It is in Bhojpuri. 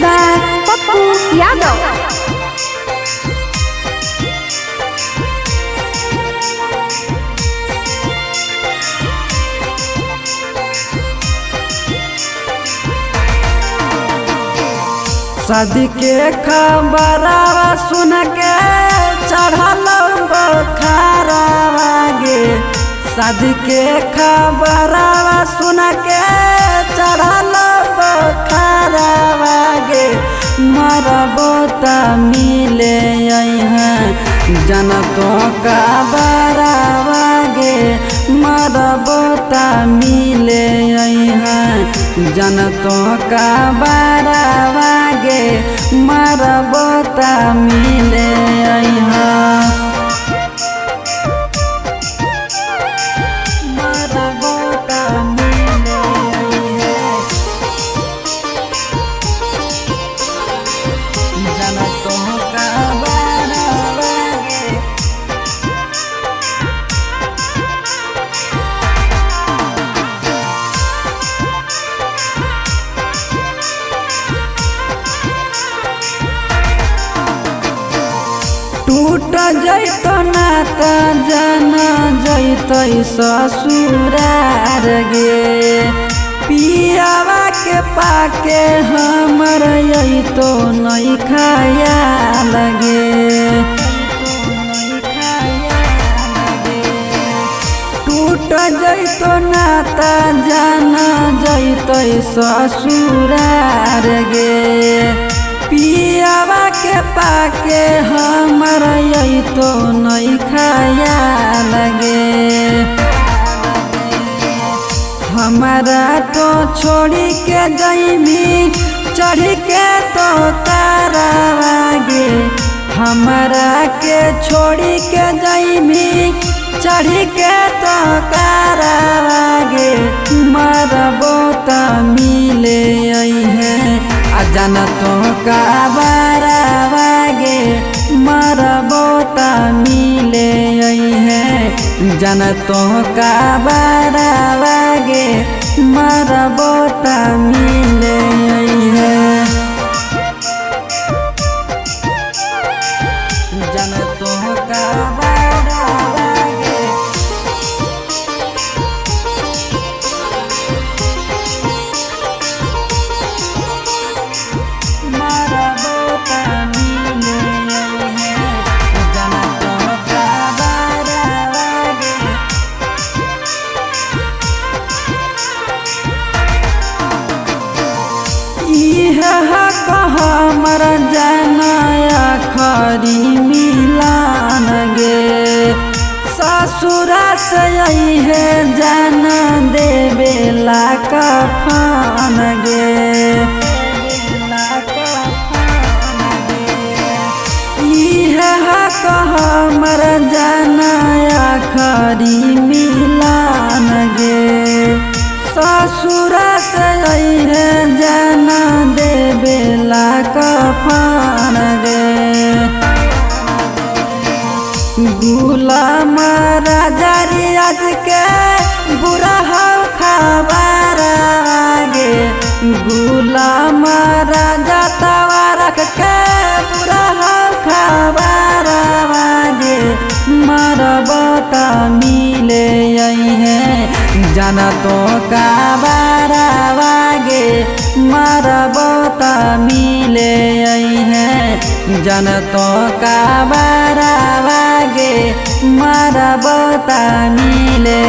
by Pappu Yadav. शादी के खबरवा सुन के चढ़ल बखारवा गे। शादी के खबरवा सुन के चढ़ल बखारवा गे। मरबो त मिले यहाँ जनतों का बरावा गे। मरबो त मिले यहाँ जनतों का बरावा गे। मरबो त मिले यहाँ मरबो त मिले जनतों का बरावा गे। टूट जैतो नाता जाना जैतो ससुरार गे। पियावा के पाके हमर तो नहीं खाया लगे। टूट जैतो नाता जाना जैतो ससुरार गे। पियावा के पाके हमर तो नहीं खाया लगे। हमारा तो छोड़ी के जईमी चढ़ के तो तारावा गे। हमारा के छोड़ी के जईमी चढ़ के तो तारावा गे। मरबो त मिले है जनतों का बरावा गे। मरबो त मिले है जनतों का बरावा गे। मरबो त मिले है जनतों का बरावा गे। मरबो त मिले है जनतों का बरावा गे। हमर जनाया खरी मिलान गे। ससुरा से है जाना देवेला कफन गे। हमर जनाया खरी मिलान गे। ससुरा से है जाना देवेला कफन गे। गुलाम राजा रियाज के बुरा हाल खबर गे। गुलाम राजा तवारक के बुरा हाल खबर गे। मरबो त मिले है जनतों का बरावा गे। मरबो त मिले है जनतों का बरावा गे। मरबो त मिले